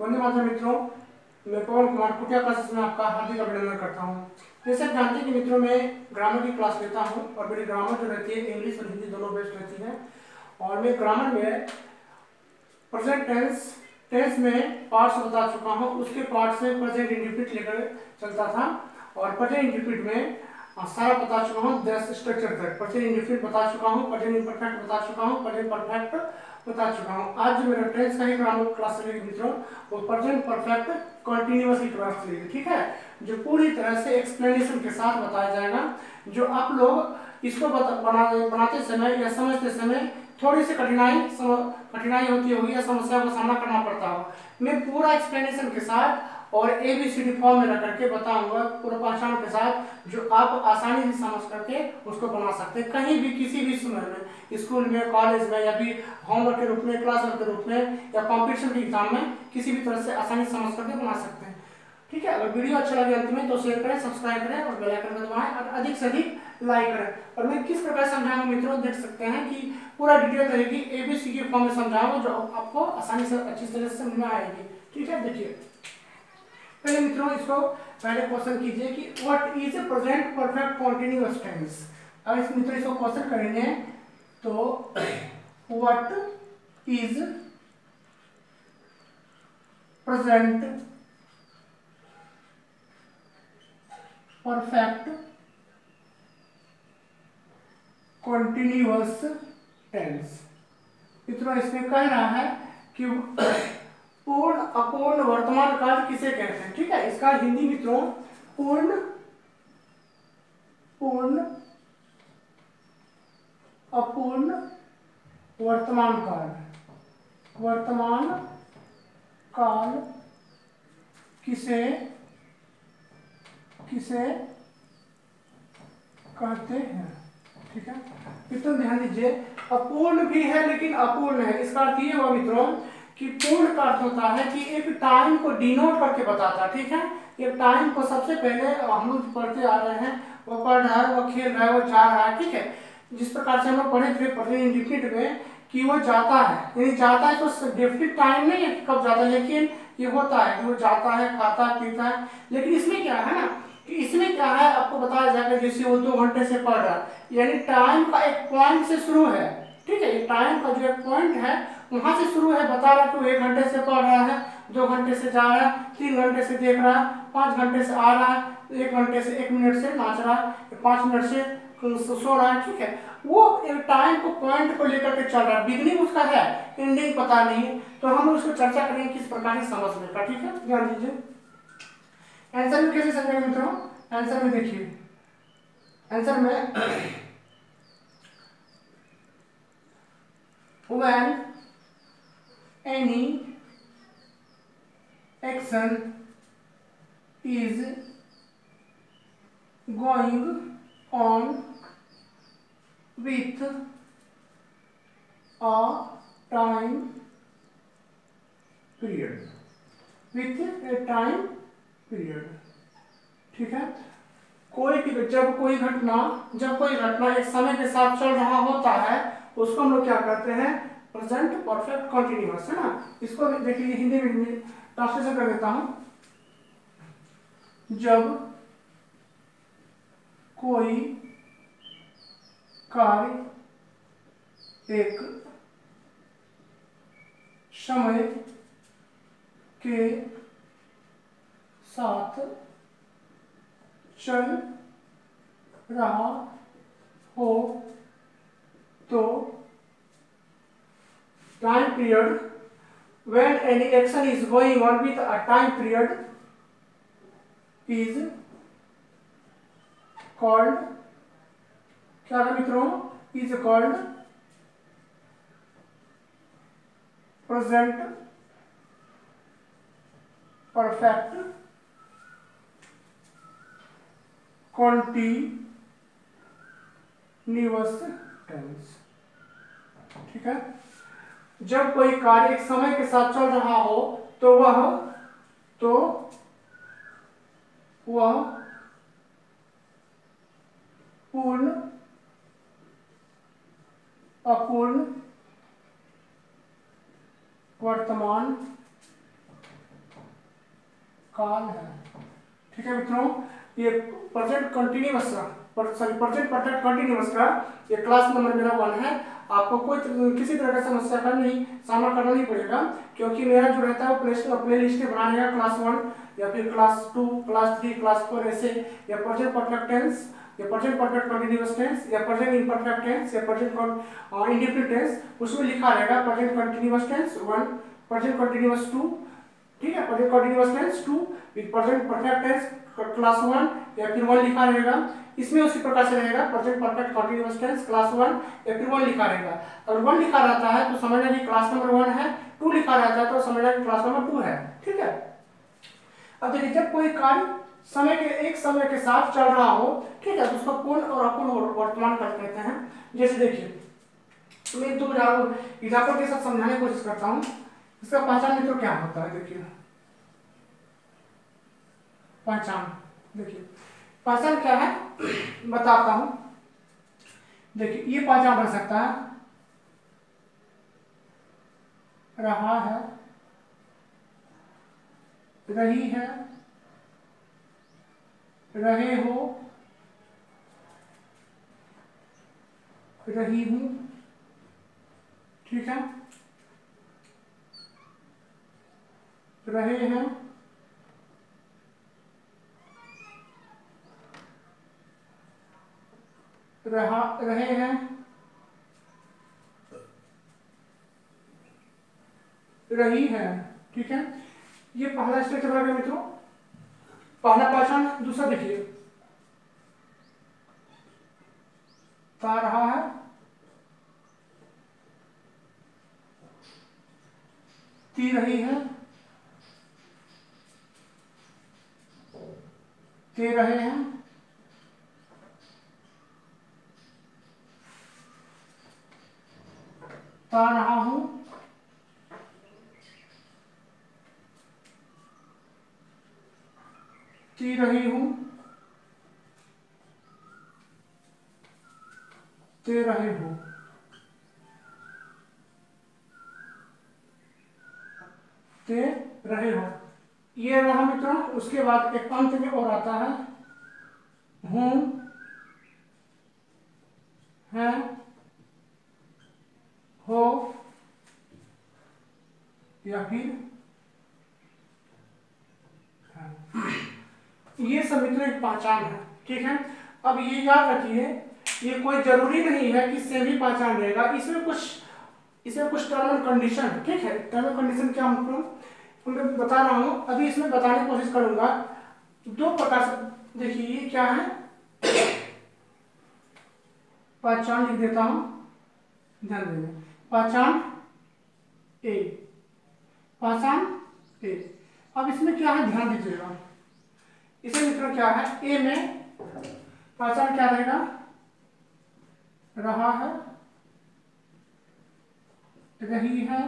वंदे मातरम मित्रों, मैं पवन कुमार कुटिया क्लासेस में आपका हार्दिक अभिनंदन करता हूँ। जैसे आप जानते हैं कि मित्रों मैं ग्रामर की क्लास लेता हूँ और मेरी ग्रामर जो रहती है इंग्लिश और हिंदी दोनों बेस्ट रहती है। और मैं ग्रामर में प्रेजेंट टेंस में पार्ट्स बता चुका हूँ, उसके पार्ट्स में प्रेजेंट इंडिफिनिट लेकर चलता था और प्रेजेंट इंडिफिनिट में सारा बता चुका हूँ 10 स्ट्रक्चर तक। प्रेजेंट इंडिफिनिट बता चुका हूँ, प्रेजेंट इम्परफेक्ट बता चुका हूँ, प्रेजेंट परफेक्ट बता चुका हूँ। आज जो मेरा टेंस का ही ग्रामर क्लास चलेगी मित्रों, वो प्रेजेंट परफेक्ट कंटिन्यूअस की क्लास चलेगी, ठीक है, जो पूरी तरह से एक्सप्लेनेशन के साथ बताया जाएगा। जो आप लोग इसको बनाते समय या समझते समय थोड़ी सी कठिनाई होती होगी या समस्या का सामना करना पड़ता हो, मैं पूरा एक्सप्लेनेशन के साथ और ABCD फॉर्म में रख करके बताऊंगा पूरा पहचान के साथ, जो आप आसानी से समझ करके उसको बना सकते हैं कहीं भी किसी भी समय में, स्कूल में, कॉलेज में, या भी होमवर्क के रूप में, क्लास वर्क के रूप में, या कॉम्पिटिशन के एग्जाम में किसी भी तरह से आसानी से समझ करके बना सकते हैं। ठीक है, अगर वीडियो अच्छा लगे अंत में तो शेयर करें, सब्सक्राइब करें और बेल आइकन को दबाएं और अधिक से अधिक लाइक करें। और मैं किस प्रकार समझाऊंगा मित्रों, देख सकते हैं कि पूरा डिटेल रहेगी, ABC के फॉर्म में समझाऊंगा जो आपको आसानी से अच्छी तरह से समझ में आएगी। ठीक है, देखिए पहले मित्रों इसको पहले क्वेश्चन कीजिए कि what is a present perfect continuous tense. अब इस मित्रों इसको क्वेश्चन करेंगे तो what is present perfect continuous tense. मित्रों इसमें कह रहा है कि पूर्ण अपूर्ण वर्तमान काल किसे कहते हैं। ठीक है, इसका हिंदी मित्रों पूर्ण अपूर्ण वर्तमान काल किसे कहते हैं। ठीक है मित्रों, ध्यान दीजिए, अपूर्ण भी है लेकिन अपूर्ण है। इसका अर्थ ये हुआ मित्रों कि पूर्ण का अर्थ होता है कि एक टाइम को डिनोट करके बताता है। ठीक है, एक टाइम को सबसे पहले हम लोग पढ़ते आ रहे हैं, वो पढ़ रहा है, वो खेल रहा है, वो जा रहा है। ठीक है, जिस प्रकार से हम लोग पढ़े थे प्रेजेंट इंडिफिनिट में कि वो जाता है, यानी जाता है तो डेफिनेट टाइम नहीं है कब जाता है, लेकिन ये होता है कि वो जाता है, खाता है, पीता है। लेकिन इसमें क्या है ना कि इसमें क्या है आपको बताया जाएगा, जैसे वो 2 घंटे से पढ़ रहा है, यानी टाइम का एक पॉइंट से शुरू है। ठीक है, ये टाइम का जो एक पॉइंट है वहां से शुरू है, बता रहा है कि वो 1 घंटे से पढ़ रहा है, 2 घंटे से जा रहा है, 3 घंटे से देख रहा है, 5 घंटे से आ रहा है, 1 घंटे से 1 मिनट से नाच रहा है, 5 मिनट से सो रहा है। ठीक है, वो एक टाइम को पॉइंट को लेकर के चल रहा है, बिगनिंग उसका है, एंडिंग पता नहीं है। तो हम उसको चर्चा करेंगे किस प्रकार से समझने का। ठीक है, ध्यान दीजिए आंसर में कैसे समझेंगे मित्रों। आंसर में देखिए, आंसर में when any action is going on with a time period, with a time period। ठीक है, जब कोई घटना एक समय के साथ चल रहा होता है उसको हम लोग क्या कहते हैं, प्रेजेंट परफेक्ट कंटीन्यूअस, है ना। इसको देखिए हिंदी में ट्रांसलेशन कर देता हूं। जब कोई कार्य एक समय के साथ चल रहा हो तो time period, when any action is going on with a time period is called, क्या है मित्रों, is called present perfect continuous tense। ठीक है, जब कोई कार्य एक समय के साथ चल रहा हो तो वह पूर्ण अपूर्ण वर्तमान काल है। ठीक है मित्रों, ये present continuous present perfect continuous का ये क्लास नंबर मेरा 1 है। आपको कोई किसी तरह का समस्या का नहीं सामना करना नहीं पड़ेगा, क्योंकि मेरा जो रहता है वो प्ले लिस्ट बनाने का क्लास 1 या फिर क्लास 2 क्लास 3 क्लास 4 ऐसे, या प्रेजेंट परफेक्ट टेंस या प्रेजेंट परफेक्ट कंटिन्यूअस टेंस या प्रेजेंट इम्परफेक्ट टेंस या प्रेजेंट इंडेफिनिट टेंस, उसमें लिखा रहेगा present continuous tense 1, present continuous 2, ठीक है, present continuous tense 2 with present perfect tense class 1 या फिर 1 लिखा रहेगा। इसमें उसी प्रकार से रहेगा present perfect continuous tense class 1 या फिर 1 लिखा रहेगा। अगर 1 लिखा रहता है तो समझना कि क्लास नंबर 1 है, 2 लिखा रहता है तो समझना कि क्लास नंबर 2 है। ठीक है, अब देखिए जब कोई कार्य एक समय के साथ चल रहा हो, ठीक है, तो उसको पूर्ण और अपूर्ण वर्तमान काल कहते हैं। जैसे देखिए मैं 2 एग्जाम्पल के साथ समझाने की कोशिश करता हूँ। इसका पहचान मित्रों क्या होता है, देखिए पहचान, देखिए पहचान क्या है बताता हूं। देखिए ये पहचान बन सकता है रहा है, रही है, रहे हो, रही हूं। ठीक है, रहे हैं, रहे हैं, रही है। ठीक है, ये पहला स्ट्रक्चर आ गया मित्रों, पहला पहचान। दूसरा देखिए ता रहा है, ती रही है, ते रहे हैं, ता रहा हूं, ती रही हूं, ते रहे हो। ते रहे हो, ये रहा मित्रों। उसके बाद एक अंत में और आता है हूं, है, हो या फिर है। ये सब मित्रों एक पहचान है। ठीक है, अब ये याद रखिए, ये कोई जरूरी नहीं है कि सेम ही पहचान रहेगा, इसमें कुछ टर्म एंड कंडीशन। ठीक है, टर्म एंड कंडीशन क्या मतलब मैं बता रहा हूं, अभी इसमें बताने की कोशिश करूंगा। 2 प्रकार से देखिए, ये क्या है, पहचान लिख देता हूं, ध्यान देंगे, पहचान ए, पहचान ए। अब इसमें क्या है ध्यान दीजिएगा, इसे मित्रों क्या है, ए में पहचान क्या रहेगा, रहा है, रही है,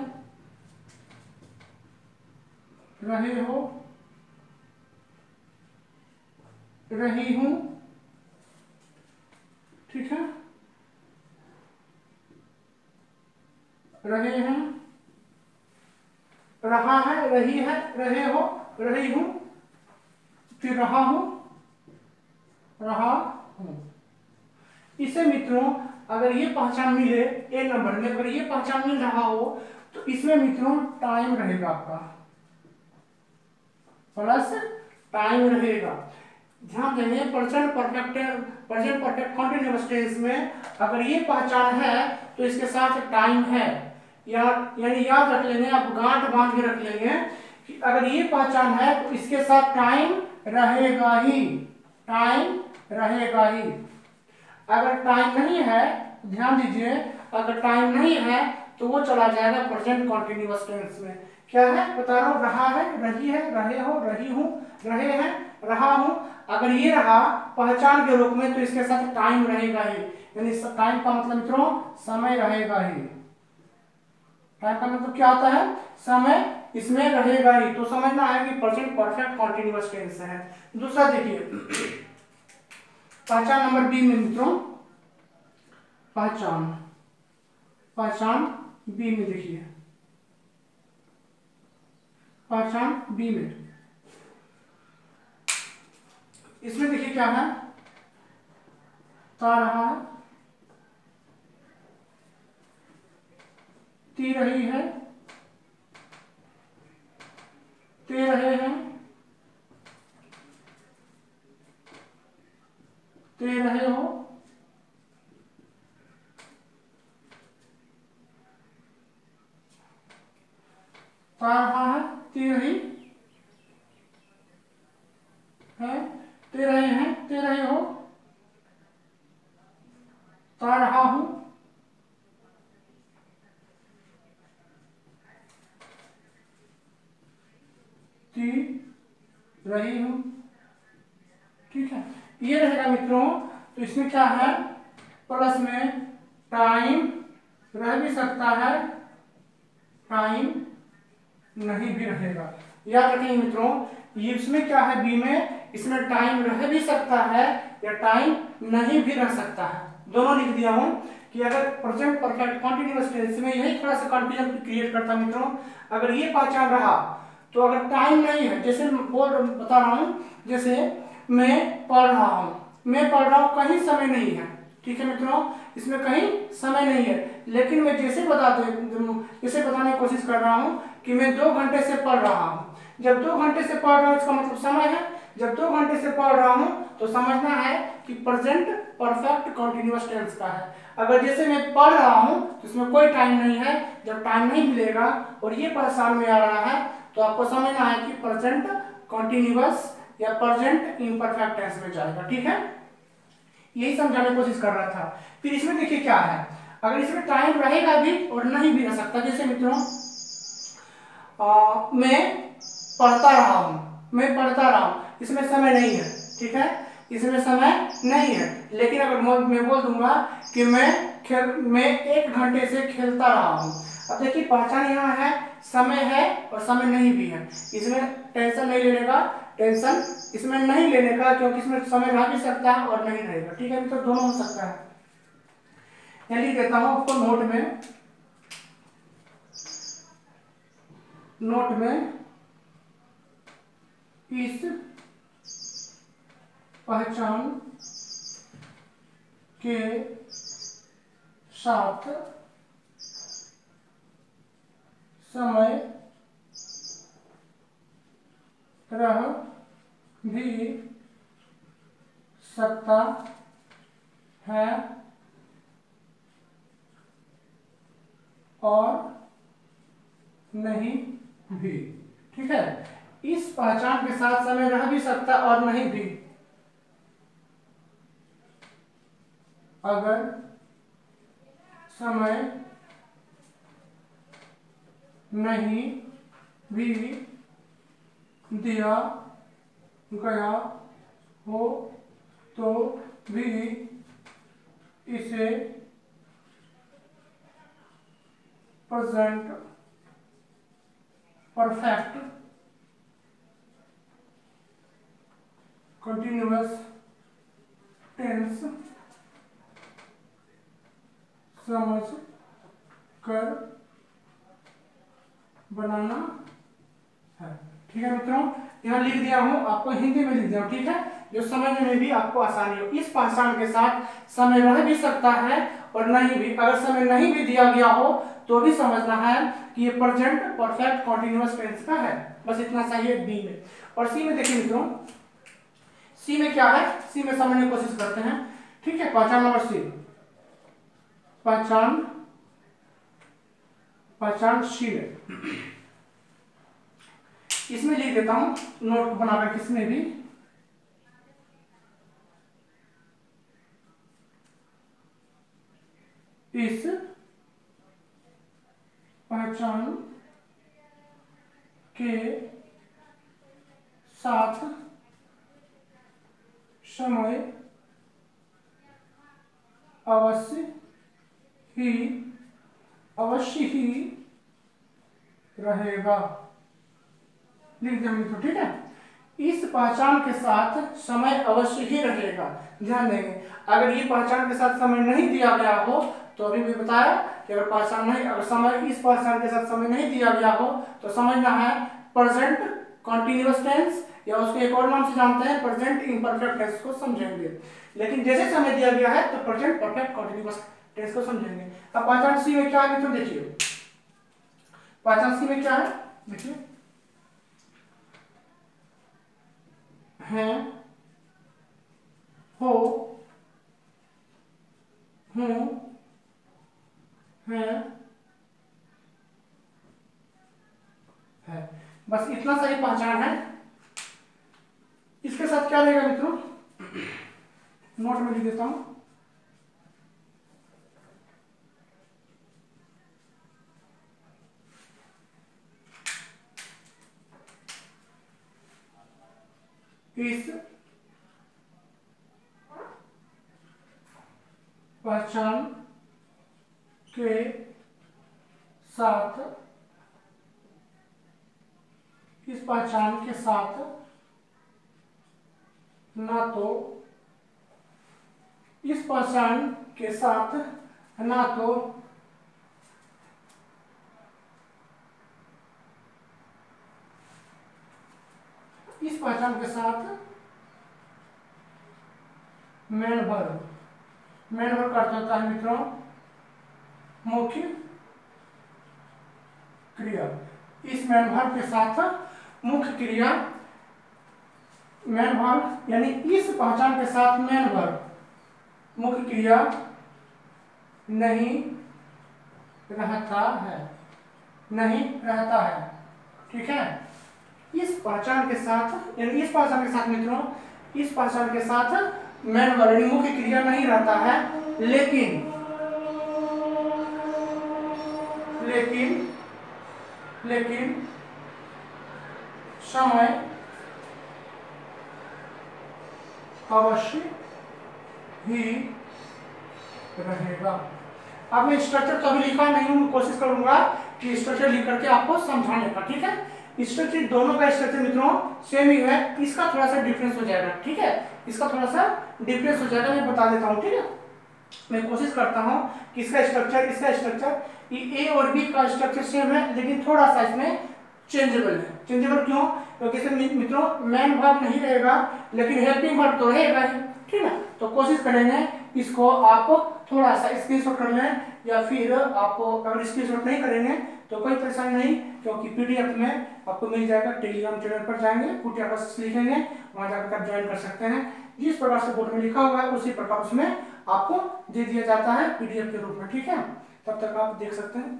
रहे हो, रही हूं। ठीक है, रहे हैं, रहा है, रही है, रहे हो, रही हूं, फिर रहा हूं, रहा हूं। इसे मित्रों अगर ये पहचान मिले ए नंबर में, अगर ये पहचान मिल रहा हो तो इसमें मित्रों टाइम रहेगा आपका, प्लस टाइम रहेगा। ध्यान देंगे, प्रेजेंट परफेक्ट कंटीन्यूअस टेंस में अगर ये पहचान है तो इसके साथ टाइम है, यानी याद रख लेंगे, आप गांठ बांध के रख लेंगे कि अगर ये पहचान है तो इसके साथ टाइम रहेगा ही, टाइम रहेगा ही। अगर टाइम नहीं है, ध्यान दीजिए, अगर टाइम नहीं है तो वो चला जाएगा प्रेजेंट कंटीन्यूअस टेंस में। क्या है बता रहा हूं, रहा है, रही है, रहे हो, रही हूं, रहे हैं, रहा हूं। अगर ये रहा पहचान के रूप में तो इसके साथ टाइम रहेगा ही, यानी टाइम का मतलब मित्रों समय रहेगा ही। टाइम का मतलब क्या होता है, समय इसमें रहेगा ही, तो समझना है कि प्रेजेंट परफेक्ट कंटीन्यूअस टेंस है। दूसरा देखिए पहचान नंबर बी में मित्रों, पहचान बी में देखिए, पहचान बी में इसमें देखिए क्या है, ता रहा है, ती रही है, ते रहे हैं, ते रहे हो, ता रहा है, ती रही है, ते रहे हैं, ते रहे हो, ता रहा हूं, ती रही हूं। ठीक है, ये रहेगा मित्रों। तो इसमें क्या है, प्लस में टाइम रह भी सकता है, टाइम नहीं भी रहेगा। याद रखेंगे मित्रों, ये इसमें क्या है, बी में, इसमें टाइम रह भी सकता है या टाइम नहीं भी रह सकता है, दोनों लिख दिया हूं कि अगर प्रेजेंट परफेक्ट कॉन्टिन्यूअस टेंस में यही थोड़ा सा कंफ्यूजन क्रिएट करता है मित्रों। अगर ये पहचान रहा तो अगर टाइम नहीं है, जैसे बता रहा हूं, जैसे मैं पढ़ रहा हूं, मैं पढ़ रहा हूं, कहीं समय नहीं है। ठीक है मित्रों, इसमें कहीं समय नहीं है, लेकिन मैं जैसे बताने की कोशिश कर रहा हूं कि मैं 2 घंटे से पढ़ रहा हूं। जब 2 घंटे से पढ़ रहा हूं इसका मतलब समय है। जब 2 घंटे से पढ़ रहा हूं तो समझना है कि प्रेजेंट परफेक्ट कंटीन्यूअस टेंस का है। अगर जैसे मैं पढ़ रहा हूं तो इसमें कोई टाइम नहीं है, जब टाइम नहीं मिलेगा और ये पहचान में आ रहा है तो आपको समझना है कि प्रेजेंट कंटीन्यूअस या प्रेजेंट इम्परफेक्ट टेंस में जाएगा। ठीक है, यही समझाने की कोशिश कर रहा था। फिर इसमें देखिए क्या है, अगर इसमें टाइम रहेगा भी और नहीं भी रह सकता, जैसे मित्रों मैं पढ़ता रहा हूं, मैं पढ़ता रहा हूं, इसमें समय नहीं है। ठीक है, इसमें समय नहीं है, लेकिन अगर मैं बोल दूंगा कि मैं 1 घंटे से खेलता रहा हूं। अब देखिए पहचान यहाँ है, समय है और समय नहीं भी है। इसमें टेंशन नहीं लेने का, टेंशन इसमें नहीं लेने का, क्योंकि इसमें समय रह भी सकता है और नहीं रहेगा। ठीक है, तो दोनों हो सकता है। मैं लिख देता हूं आपको नोट में इस पहचान के साथ समय रह भी सकता है और नहीं भी। ठीक है, इस पहचान के साथ समय रह भी सकता और नहीं भी। अगर समय नहीं भी दिया गया हो तो भी इसे प्रेजेंट परफेक्ट कंटीन्यूअस टेंस समझ कर बनाना है। ठीक है मित्रों, यहाँ लिख दिया हूं, आपको हिंदी में लिख दिया हूं। ठीक है, जो समझने में भी आपको आसानी हो। इस पहचान के साथ समय रह भी सकता है और नहीं भी। अगर समय नहीं भी दिया गया हो तो भी समझना है कि ये प्रेजेंट परफेक्ट कंटीन्यूअस टेंस का है। बस इतना चाहिए बी में। और सी में देखिए मित्रों, सी में क्या है, सी में समझने की कोशिश करते हैं। ठीक है, पहचान नंबर सी, पहचान सी में इसमें लिख देता हूं नोट बनाकर, किसमें भी इस पहचान के साथ समय अवश्य ही रहेगा। लिख दिया मित्रों। ठीक है, इस पहचान के साथ समय अवश्य ही रहेगा। ध्यान देंगे, अगर ये पहचान के साथ समय नहीं दिया गया हो तो अभी भी बताया कि अगर पहचान नहीं, अगर समय इस पहचान के साथ समय नहीं दिया गया हो तो समझना है प्रेजेंट कंटीन्यूअस टेंस या उसको एक और नाम से जानते हैं प्रेजेंट इम्परफेक्ट टेंस को समझेंगे। लेकिन जैसे समय दिया गया है तो प्रेजेंट परफेक्ट कंटीन्यूअस टेंस को समझेंगे। अब पहचान सी में क्या है तो देखिए, पहचान सी में क्या है देखिए, हैं, हो, हूं, हैं, है। बस इतना सा ही पहचान है। इसके साथ क्या रहेगा मित्रों, नोट में लिख देता हूं, इस पहचान के साथ, इस पहचान के साथ ना तो, इस पहचान के साथ ना तो इस पहचान के साथ मेन वर्ब, मेन वर्ब का अर्थ होता है मित्रों मुख्य क्रिया। इस मेन वर्ब के साथ मुख्य क्रिया, मेन वर्ब यानी इस पहचान के साथ मेन वर्ब मुख्य क्रिया नहीं रहता है, नहीं रहता है। ठीक है, इस पहचान के साथ यानी इस पहचान के साथ मित्रों, इस पहचान के साथ मेन वर्ब यानी मुख्य क्रिया नहीं रहता है, लेकिन लेकिन लेकिन समय अवश्य ही रहेगा। अब मैं स्ट्रक्चर तो अभी लिखा नहीं हूं, कोशिश करूंगा कि स्ट्रक्चर लिख करके आपको समझाने का। ठीक है, स्ट्रक्चर दोनों का स्ट्रक्चर मित्रों सेम ही है, इसका थोड़ा सा डिफरेंस हो जाएगा। ठीक है, इसका थोड़ा सा डिफरेंस हो जाएगा, मैं बता देता हूं। ठीक है, मैं कोशिश करता हूं कि इसका स्ट्रक्चर ए और बी का स्ट्रक्चर सेम है, लेकिन थोड़ा सा इसमें चेंजेबल है। चेंजेबल क्यों? क्योंकि इसमें मित्रों मेन वर्ब नहीं रहेगा, लेकिन हेल्पिंग वर्ब तो रहेगा ही। ठीक है, तो कोशिश करेंगे इसको आप थोड़ा सा स्क्रीनशॉट कर लें, या फिर आप अगर स्क्रीनशॉट नहीं करेंगे तो कोई परेशानी नहीं, क्योंकि पीडीएफ में आपको मिल जाएगा। टेलीग्राम चैनल पर जाएंगे, कुटिया क्लासेस लिखेंगे, वहां जाकर आप ज्वाइन कर सकते हैं। जिस प्रकार से बोर्ड में लिखा हुआ है उसी प्रकार उसमें आपको दे दिया जाता है पीडीएफ के रूप में। ठीक है, तब तक आप देख सकते हैं।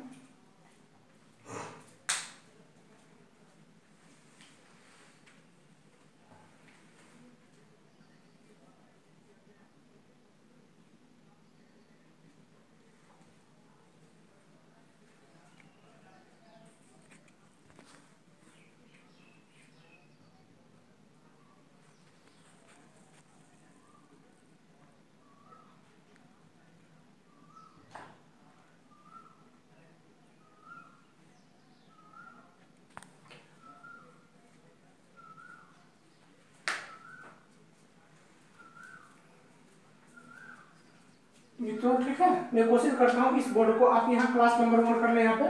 मित्रों ठीक है, मैं कोशिश करता हूँ इस बोर्ड को आप यहाँ क्लास नंबर 1 कर ले, यहाँ पे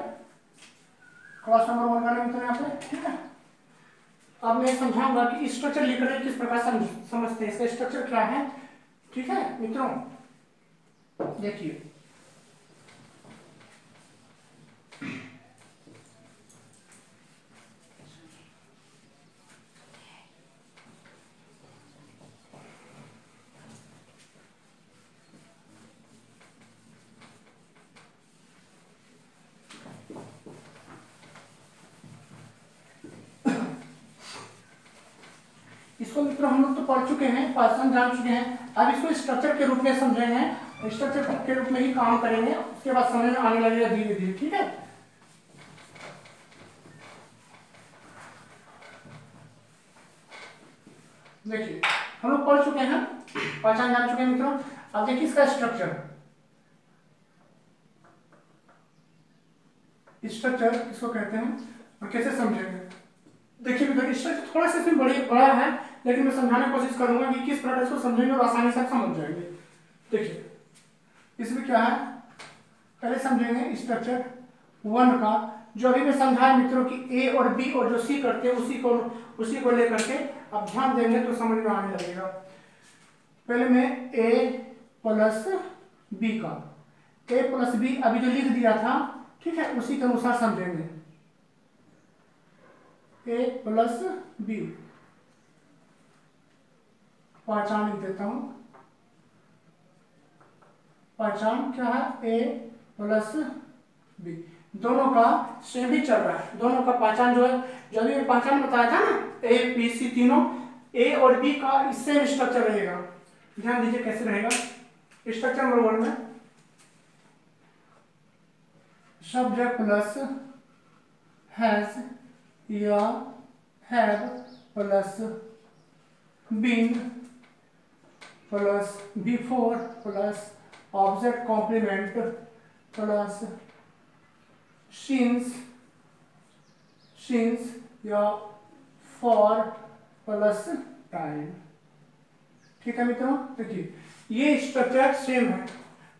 क्लास नंबर 1 कर ले मित्रों यहाँ पे। ठीक है, अब मैं समझाऊंगा कि स्ट्रक्चर लिखकर किस प्रकार समझते हैं, इसका स्ट्रक्चर क्या है। ठीक है मित्रों, देखिए इसको मित्रों हम लोग तो पढ़ चुके हैं, पर्सन जान चुके हैं। अब इसको स्ट्रक्चर के रूप में समझेंगे, स्ट्रक्चर के रूप में ही काम करेंगे, उसके बाद समझ में आने लगेगा धीरे धीरे। ठीक है, देखिए हम लोग पढ़ चुके हैं, पहचान जान चुके हैं मित्रों। अब देखिए इसका स्ट्रक्चर किसको कहते हैं और कैसे समझेंगे। देखिए मित्रों स्ट्रक्चर थोड़ा सा इसमें बड़ा है, लेकिन मैं समझाने की कोशिश करूंगा कि किस प्रकार इसको समझेंगे और आसानी से आप समझ जाएंगे। देखिए इसमें क्या है, पहले समझेंगे स्ट्रक्चर 1 का, जो अभी मैं समझाया मित्रों कि ए और बी और जो सी करते हैं उसी को लेकर के अब ध्यान देंगे तो समझ में आने लगेगा। पहले मैं a प्लस b का a प्लस b अभी जो लिख दिया था, ठीक है, उसी के अनुसार समझेंगे। a प्लस b पहचान लिख देता हूं। पहचान क्या है? a प्लस b, दोनों का सेम ही चल रहा है। दोनों का पहचान जो है, जब ये पहचान बताया था ना, a b c तीनों a और b का सेम स्ट्रक्चर रहेगा। ध्यान दीजिए कैसे रहेगा स्ट्रक्चर। नंबर 1 में सब्जेक्ट प्लस हैज या have plus been plus before plus object complement plus since या फॉर प्लस टाइम। ठीक है मित्रों, देखिए ये स्ट्रक्चर सेम है।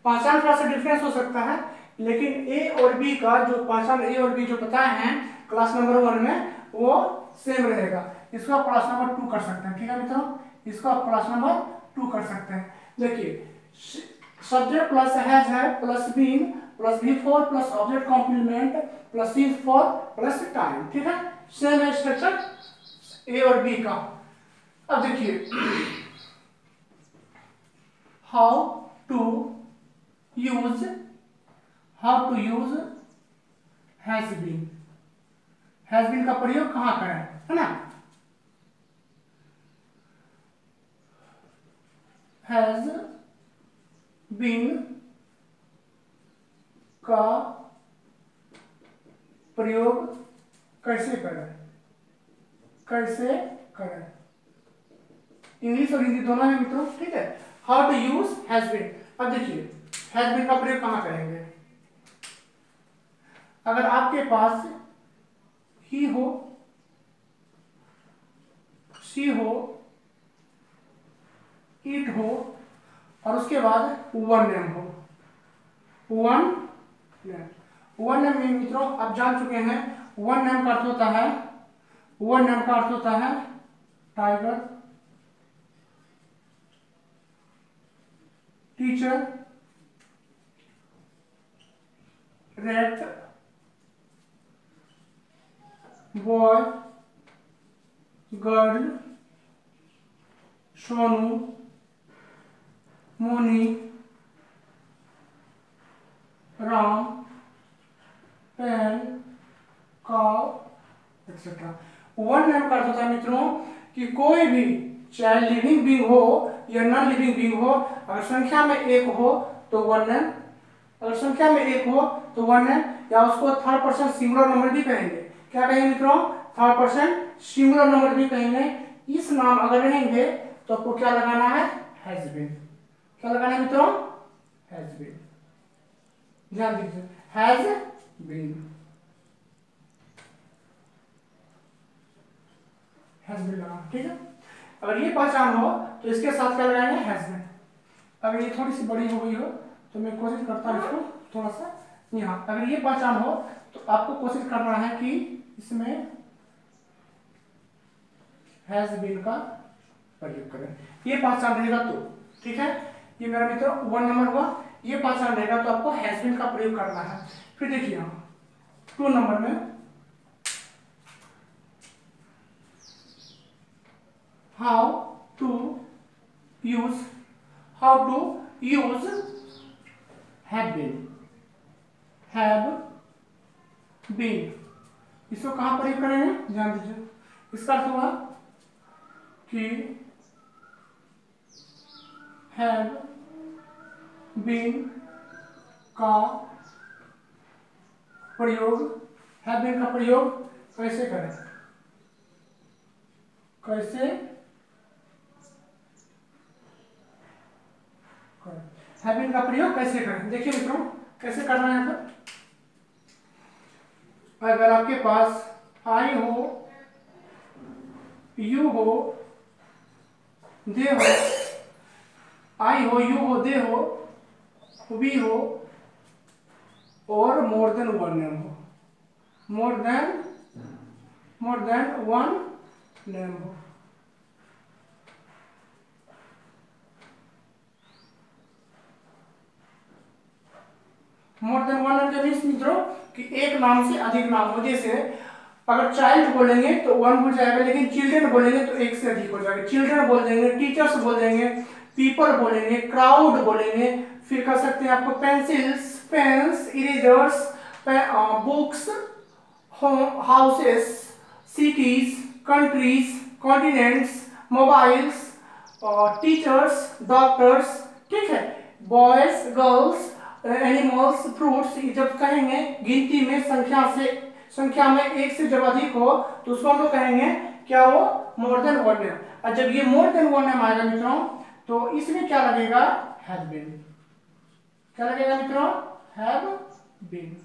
पहचान थोड़ा सा डिफरेंस हो सकता है, लेकिन ए और बी का जो पहचान ए और बी जो बताए हैं क्लास नंबर 1 में, वो सेम रहेगा। इसको आप क्लास नंबर 2 कर सकते हैं। ठीक है मित्रों, इसको आप क्लास नंबर 2 कर सकते हैं। देखिए सब्जेक्ट प्लस हैज है plus been plus before plus object complement plus since for plus time. ठीक है, सेम है स्ट्रक्चर ए और बी का। अब देखिए how to use has been. Has been का प्रयोग कहां करें, है ना? हैज बीन का प्रयोग कैसे करें? कैसे करें? इंग्लिश और हिंदी दोनों है मित्रों। ठीक है, how to use has been. अब देखिए हैज बीन का प्रयोग कहां करेंगे? अगर आपके पास ही हो, सी हो, इट हो और उसके बाद वन नेम हो। वन नेम में मित्रों आप जान चुके हैं, वन नेम का अर्थ होता है, वन नेम का अर्थ होता है tiger, teacher, red, boy, girl, Sonu, Moni, Ram, pen, cow etcetera. One name का अर्थ होता है मित्रों कि कोई भी, चाहे लिविंग बीइंग हो या नॉन लिविंग बीइंग हो, अगर संख्या में एक हो तो वन नेम, अगर संख्या में एक हो तो वन नेम, या उसको थर्ड पर्सन सिंगुलर नंबर भी कहेंगे। क्या कहेंगे मित्रों? थर्ड पर्सन सिंगुलर नंबर भी कहेंगे। इस नाम अगर रहेंगे तो आपको क्या लगाना है? Has been. क्या लगाना है मित्रों? Has been. ध्यान दीजिए, हैज बीन, हैज बीन लगाना। ठीक है, अगर ये पहचान हो तो इसके साथ क्या लगाएंगे? Has been. अगर ये थोड़ी सी बड़ी हो गई हो तो मैं कोशिश करता हूँ इसको थोड़ा सा यहाँ। अगर ये पहचान हो तो आपको कोशिश करना है कि इसमें हैज बीन का प्रयोग करें। ये पहचान रहेगा तो ठीक है, ये मेरा मित्र 1 नंबर हुआ। ये पहचान रहेगा तो आपको हैज बीन का प्रयोग करना है। फिर देखिए यहाँ 2 नंबर में how to use have been. इसको कहां प्रयोग करेंगे? ध्यान दीजिए, इसका अर्थ हुआ कि हैव बीन का प्रयोग, हैव बीन का प्रयोग कैसे करें? कैसे करें? हैव बीन का प्रयोग कैसे करें? देखिए मित्रों कैसे करना है। यहाँ पर अगर आपके पास आई हो, यू हो, दे हो, आई हो, यू हो, दे हो, वी हो और मोर देन वन नेम हो, मोर देन वन नेम हो। मोर देन वन नाम के मीन्स मित्रों कि एक नाम से अधिक नाम हो। जैसे अगर चाइल्ड बोलेंगे तो वन हो जाएगा, लेकिन चिल्ड्रन बोलेंगे तो एक से अधिक हो जाएगा। चिल्ड्रन बोल देंगे, टीचर्स बोल देंगे, पीपल बोलेंगे, क्राउड बोलेंगे, फिर कर सकते हैं आपको pencils, pens, erasers, books, houses, cities, countries, continents, mobiles, teachers, doctors, ठीक है, बॉयज, गर्ल्स, एनिमल्स, फ्रूट्स। जब कहेंगे गिनती में संख्या में एक से जब अधिक हो तो उसको हम लोग कहेंगे क्या, वो मोर देन वन नेम। और जब ये मोर देन वन नेम आएगा मित्रों तो इसमें क्या लगेगा, हैव बीन। क्या लगेगा मित्रों, हैव बीन,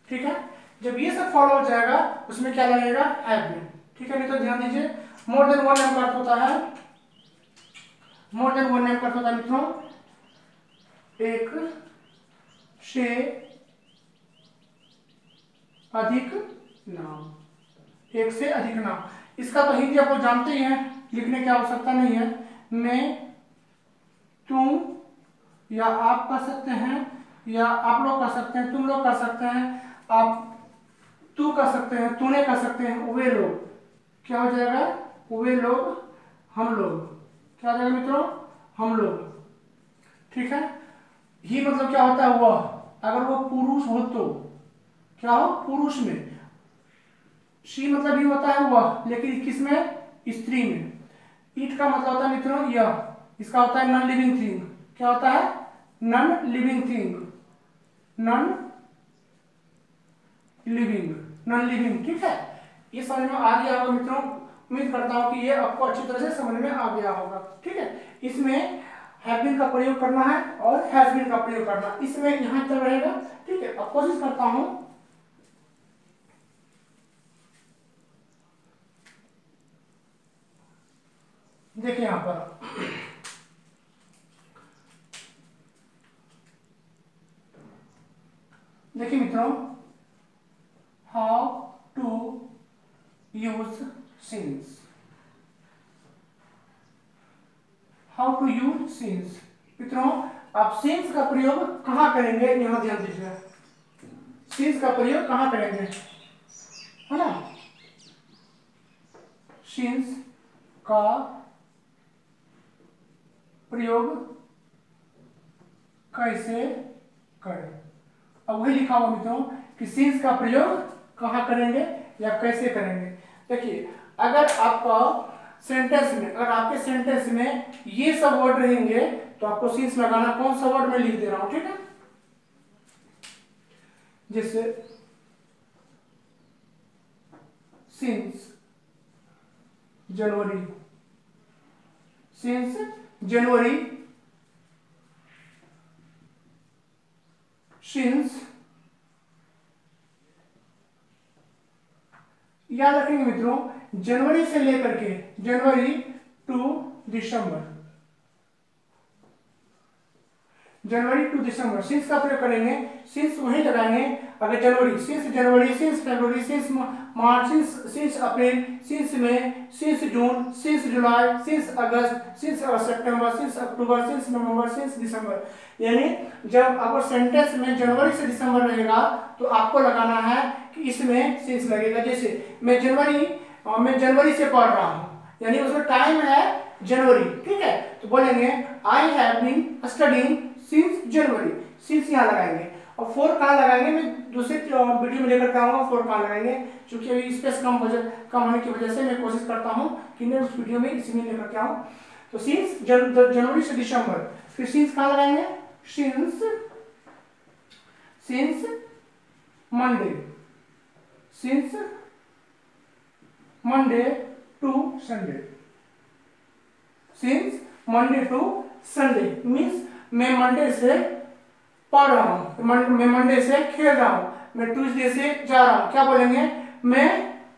ठीक है। जब ये सब फॉलो हो जाएगा उसमें क्या लगेगा, हैव बीन, ठीक है मित्रों। ध्यान दीजिए, मोर देन वन नेम का अर्थ होता है, मोर देन वन नेम का अर्थ होता है मित्रों एक से अधिक नाम, एक से अधिक नाम। इसका तो हिंदी आपको जानते ही हैं, लिखने की आवश्यकता नहीं है। मैं, तुम या आप कर सकते हैं, या आप लोग कर सकते हैं, तुम लोग कर सकते हैं, आप तू कर सकते हैं, तूने कर सकते हैं, वे लोग, क्या हो जाएगा, वे लोग, हम लोग, क्या हो जाएगा मित्रों, हम लोग, ठीक है। ही मतलब क्या होता है, वह, अगर वो पुरुष हो तो क्या हो, पुरुष में। शी मतलब ही होता है वह, लेकिन किसमें, स्त्री में। इट का मतलब होता है मित्रों यह, इसका होता है नॉन लिविंग थिंग। क्या होता है, non living thing, non living, non living, ठीक है। ये समझ में आ गया होगा मित्रों, उम्मीद करता हूं कि ये आपको अच्छी तरह से समझ में आ गया होगा, ठीक है। इसमें हैव बीन का प्रयोग करना है और हैज बीन का प्रयोग करना, इसमें यहां तक रहेगा, ठीक है। अब कोशिश करता हूं, देखिए यहां पर देखिए मित्रों, how to use since, how to use since. मित्रों आप सिंस का प्रयोग कहां करेंगे, यहां ध्यान दीजिए, सिंस का प्रयोग कहां करेंगे, है ना। सिंस का प्रयोग कैसे करें, अब वही लिखा हुआ मित्रों कि सिंस का प्रयोग कहां करेंगे या कैसे करेंगे। देखिए अगर आपका सेंटेंस में, अगर आपके सेंटेंस में ये सब वर्ड रहेंगे तो आपको सिंस लगाना, कौन सा वर्ड मैं लिख दे रहा हूं, ठीक है। जैसे since January, since January, since, याद रखेंगे मित्रों जनवरी से लेकर के, January to December, January to December since का प्रयोग करेंगे। सिंस वहीं लगाएंगे, अगर जनवरी, since January, since February, since March, since April, since May, since June, since July, since August, since September, since October, since November, since December. यानी जब अगर सेंटेंस में जनवरी से दिसंबर रहेगा तो आपको लगाना है कि इसमें सिंस लगेगा। जैसे मैं जनवरी से पढ़ रहा हूँ, यानी उसमें टाइम है जनवरी, ठीक है, तो बोलेंगे I have been studying since January, since यहाँ लगाएंगे। और फोर कहाँ लगाएंगे, मैं दूसरे वीडियो में लेकर के आऊंगा फोर कहाँ लगाएंगे, क्योंकि अभी स्पेस कम होने की वजह से मैं कोशिश करता हूँ कि मैं उस वीडियो में इसी में लेकर के आऊँ। तो सिंस जनवरी से दिसंबर, फिर सिंस कहाँ लगाएंगे, since Monday, since Monday to Sunday, since Monday to Sunday means मैं मंडे से पढ़ रहा हूँ, मैं मंडे से खेल रहा हूँ, मैं ट्यूसडे से जा रहा हूँ। क्या बोलेंगे, मैं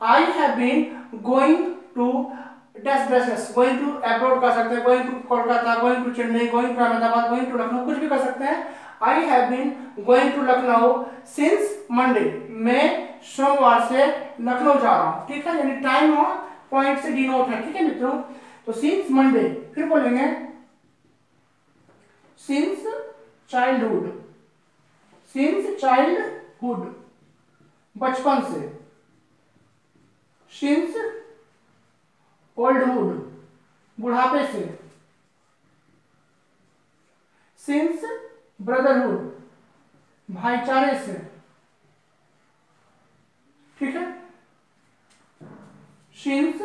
I have been going to dash dash, going to abroad कर सकते हैं, going to Kolkata, going to Chennai, going to Ahmedabad, going to Lucknow, कुछ भी कर सकते हैं। I have been going to Lucknow since Monday, मैं सोमवार से लखनऊ जा रहा हूँ, ठीक है, यानी टाइम और पॉइंट से डिनोट है, ठीक है मित्रों। तो सिंस मंडे, फिर बोलेंगे सिंस चाइल्डहुड, सिंस चाइल्डहुड, बचपन से। सिंस ओल्डहुड, बुढ़ापे से। सिंस ब्रदरहुड, भाईचारे से। ठीक है। Since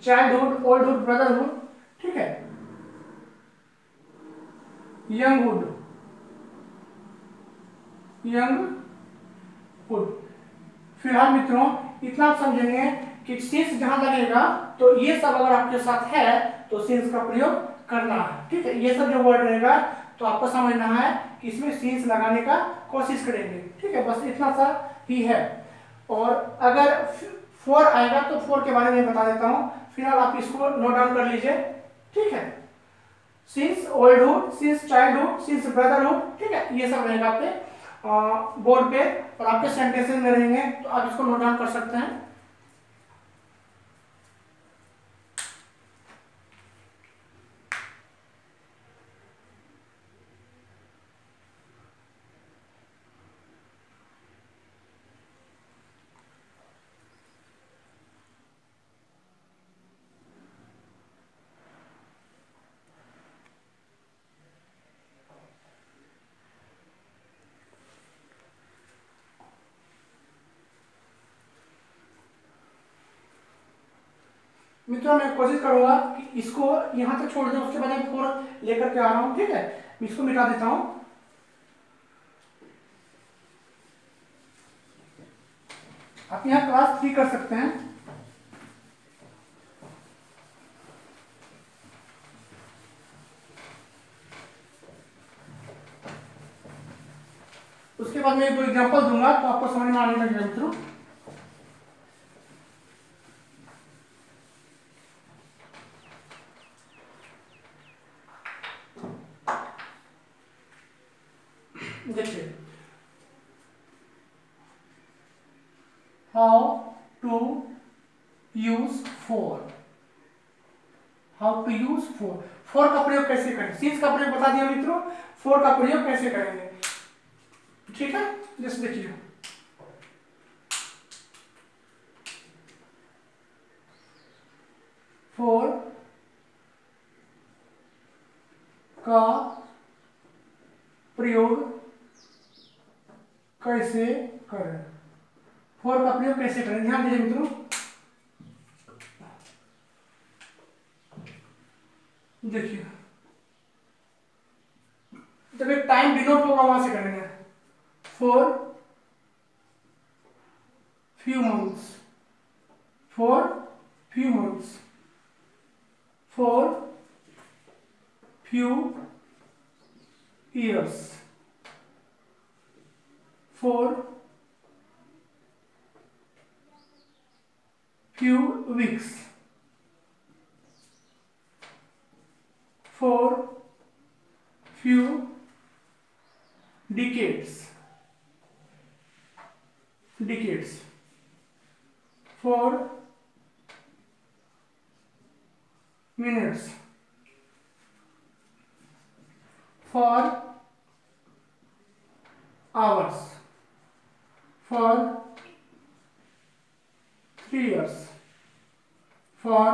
childhood, oldhood, brotherhood. ठीक है। यंगहुड, फिलहाल मित्रों इतना आप समझेंगे कि सिंस जहां लगेगा तो ये सब अगर आपके साथ है तो सिंस का प्रयोग करना है। ठीक है। ये सब जो वर्ड रहेगा तो आपको समझना है कि इसमें सिंस लगाने का कोशिश करेंगे। ठीक है। बस इतना सा ही है। और अगर फोर आएगा तो फोर के बारे में बता देता हूं। फिलहाल आप इसको नोट डाउन कर लीजिए। ठीक है। Since oldhood, since childhood, since brotherhood. ठीक है। ये सब रहेगा आपके बोर्ड पे और आपके सेंटेंसेस में रहेंगे, तो आप इसको नोट डाउन कर सकते हैं। मित्रों मैं कोशिश करूंगा कि इसको यहां तक छोड़ दें, उसके बाद मैं फोर लेकर के आ रहा हूं। ठीक है। इसको मिटा देता हूं। आप यहाँ क्लास 3 कर सकते हैं। उसके बाद मैं 2 एग्जांपल दूंगा तो आपको समझ में आने लगेगा मित्रों। देखिए, how to use for. How to use for. For का प्रयोग कैसे करें, सिंस का प्रयोग बता दिया मित्रों, फोर का प्रयोग कैसे करेंगे। ठीक है। जैसे देखिए, फोर का प्रयोग कैसे करें। फोर का प्रयोग कैसे करें, ध्यान दीजिए मित्रों। देखिए, जब एक टाइम डिनोट होगा वहां से करेंगे। For few months, for few months, for few years, for few weeks, for few decades, for minutes, for hours, for 3 years, for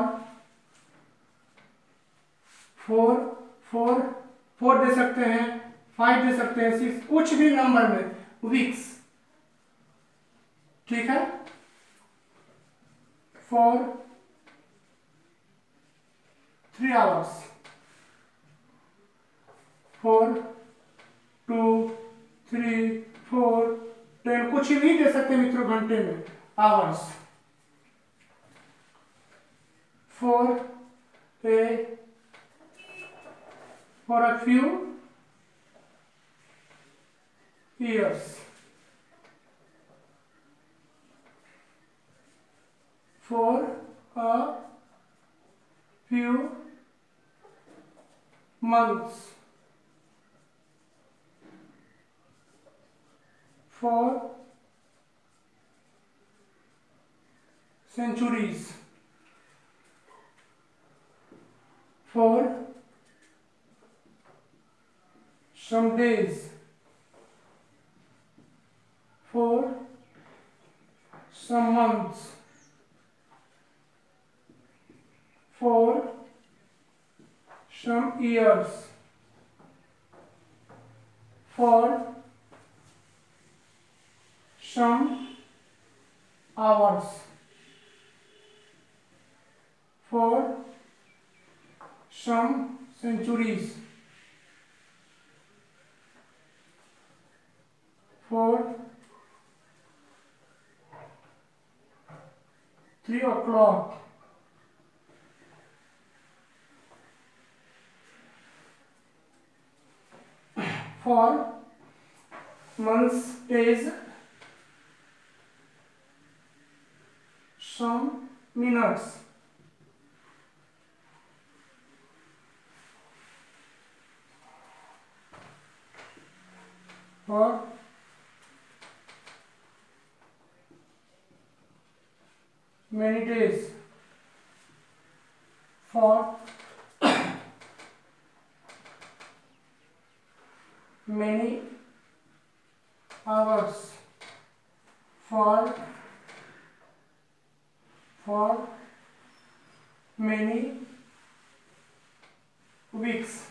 4 दे सकते हैं, 5 दे सकते हैं, 6, कुछ भी नंबर में वीक्स। ठीक है। for 3 hours, for 2, 3, 4, 10, कुछ भी दे सकते हैं मित्रों घंटे में, hours. for a few years, for a few months, for centuries, for some days, for some months, for some years, for some hours, for some centuries, for 3 o'clock, for months, days, some minutes, for many days, for many hours, for many weeks,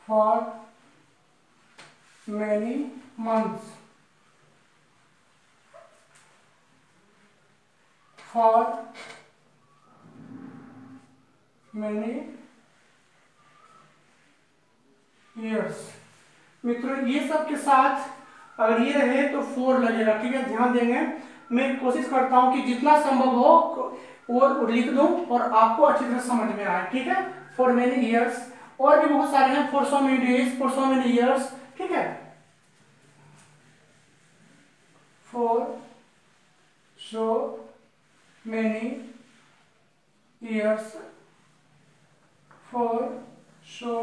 for many months, for many years। मित्रों ये सब के साथ अगर ये रहे तो 4 लगेगा, ठीक है, ध्यान देंगे। मैं कोशिश करता हूं कि जितना संभव हो और लिख दूं और आपको अच्छी तरह समझ में आए, ठीक है। फॉर मेनी ईयर्स, और भी बहुत सारे हैं, for so many days, for so many years, ठीक है। For so many years, for so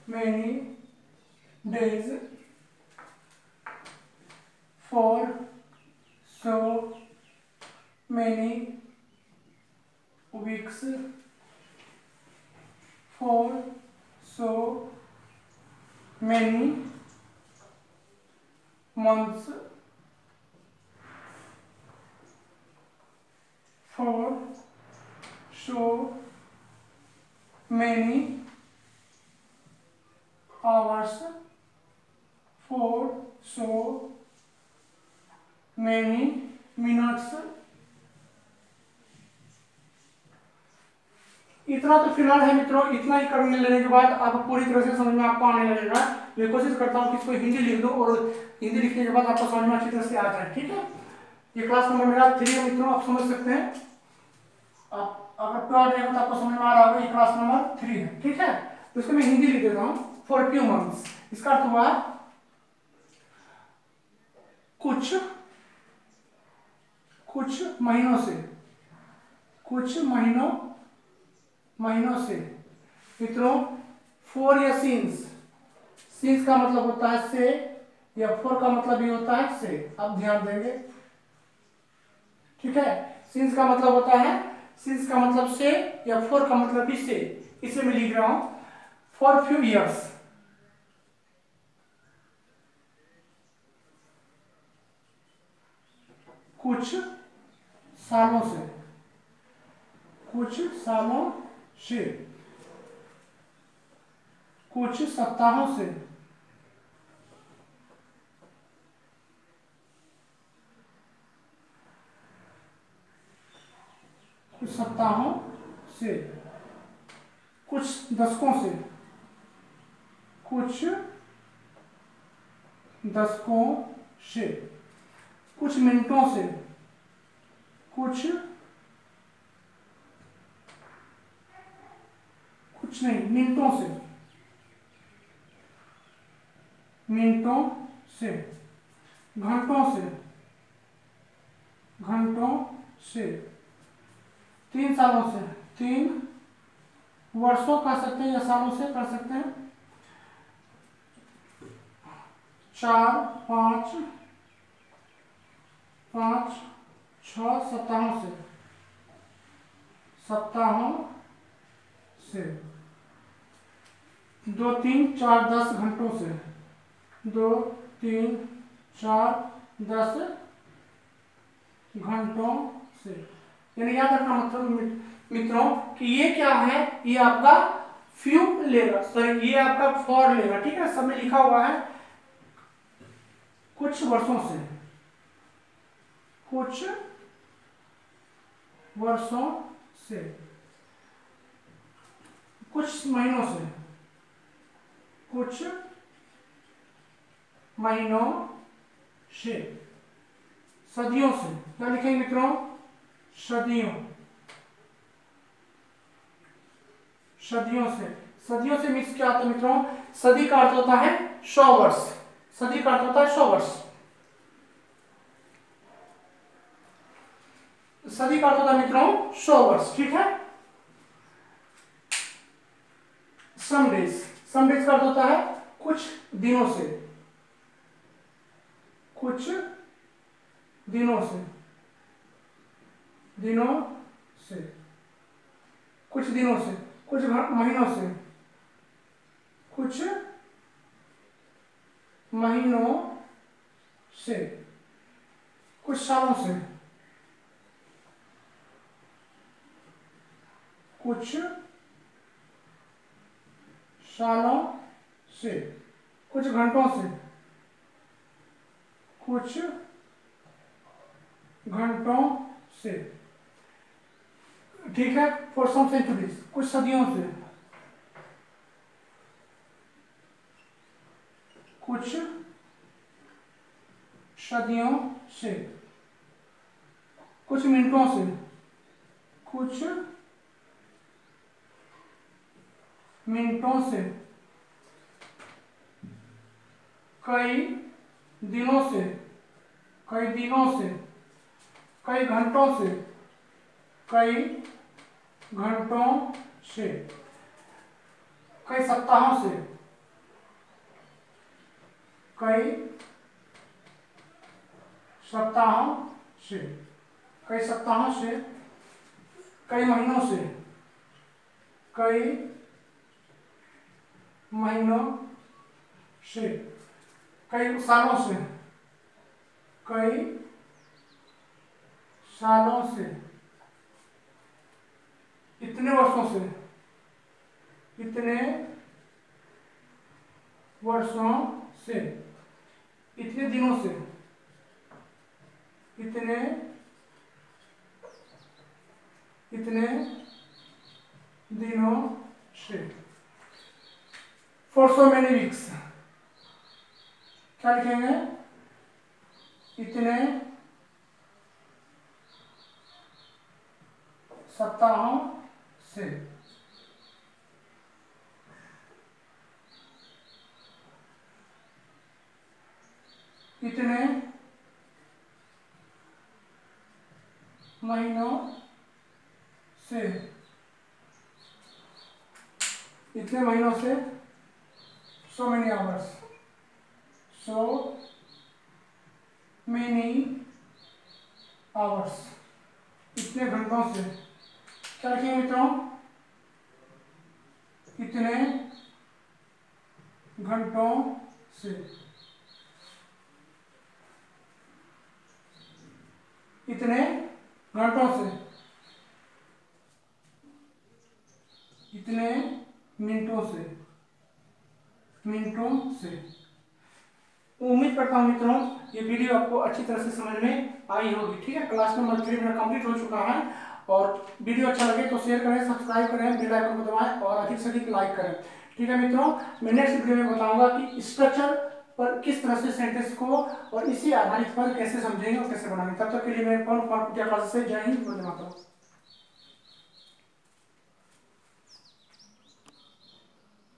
many days, for so many weeks, for so many months, for so many hours, for so many minutes। इतना तो फिलहाल है मित्रों, इतना ही करने लेने के बाद अब पूरी तरह से समझ में आपको आने लगेगा। मैं कोशिश करता हूँ कि इसको हिंदी लिख दूं और हिंदी लिखने के बाद आपको समझ में अच्छी तरह से आ जाए, ठीक है। ये क्लास नंबर मेरा 3 है मित्रों, आप समझ सकते हैं। आप अगर प्योर रहेगा तो आपको समझ में आ रहा होगा, ये क्लास नंबर 3 है, ठीक है। तो इसको मैं हिंदी लिख देता हूँ। फॉर फ्यू मंथ्स, इसका अर्थ हुआ कुछ महीनों से, कुछ महीनों से। मित्रों फॉर या सिंस, सिंस का मतलब होता है से, या फॉर का मतलब ये होता है से। आप ध्यान देंगे, ठीक है। सिंस का मतलब होता है, सिंस का मतलब से, या फॉर का मतलब भी से। इसे मैं लिख रहा हूं फॉर फ्यू ईयर्स, कुछ सालों से, कुछ सालों से, कुछ सप्ताहों से, कुछ सप्ताहों से, कुछ दशकों से, कुछ दशकों से, कुछ मिनटों से, कुछ नहीं, मिनटों से, मिनटों से, घंटों से, घंटों से, 3 सालों से, 3 वर्षों कह सकते हैं या सालों से कर सकते हैं, 4 5 6 सप्ताहों से, सप्ताहों से, 2 3 4 10 घंटों से, 2 3 4 10 घंटों से। यानी याद रखना मतलब मित्रों कि ये क्या है, ये आपका फ्यू लेगा, सॉरी ये आपका फॉर लेगा, ठीक है। सब में लिखा हुआ है कुछ वर्षों से, कुछ वर्षों से, कुछ महीनों से, कुछ महीनों से, सदियों से। क्या लिखेंगे मित्रों? सदियों, सदियों से। सदियों से मीन्स क्या होता है मित्रों? सदी का अर्थ होता है 100 वर्ष। सदी का अर्थ होता है 100 वर्ष। सदी का अर्थ होता है मित्रों 100 वर्ष, ठीक है। सम डेज, सम डेज का अर्थ होता है कुछ दिनों से, कुछ दिनों से, दिनों से, कुछ दिनों से, कुछ महीनों से, कुछ महीनों से, कुछ सालों से, कुछ सालों से, कुछ घंटों से, कुछ घंटों से, ठीक है। फॉर सम सेंचुरीज, कुछ सदियों से, कुछ सदियों से, कुछ मिनटों से, कुछ मिनटों से, कई दिनों से, कई दिनों से, कई घंटों से, कई घंटों से, कई सप्ताहों से, कई सप्ताहों से, कई सप्ताहों से, कई महीनों से, कई महीनों से, कई सालों से, कई सालों से, इतने वर्षों से, इतने वर्षों से, इतने दिनों से, इतने दिनों से, फॉर सो मेनी वीक्स। क्या लिखेंगे? इतने सप्ताहों से, इतने महीनों से, इतने महीनों से, so many hours, so many hours, इतने घंटों से। क्या लिखेंगे मित्रों? इतने घंटों से, इतने घंटों से, इतने मिनटों से, मिनटों से। उम्मीद करता हूँ मित्रों ये वीडियो आपको अच्छी तरह से समझ में आई होगी, ठीक है। क्लास नंबर 3 मेरा कंप्लीट हो चुका है और वीडियो अच्छा लगे तो शेयर करें, सब्सक्राइब करें, बेल आइकन को दबाएं और अधिक से अधिक लाइक करें, ठीक है मित्रों। मैं नेक्स्ट वीडियो में बताऊंगा कि स्ट्रक्चर पर किस तरह से सेंटेंस को और इसी आधारित पर कैसे समझेंगे और कैसे बनाएंगे। तब तक के लिए मैं पवन कुमार कुटिया क्लासेस से जय हिंद, वंदे मातरम।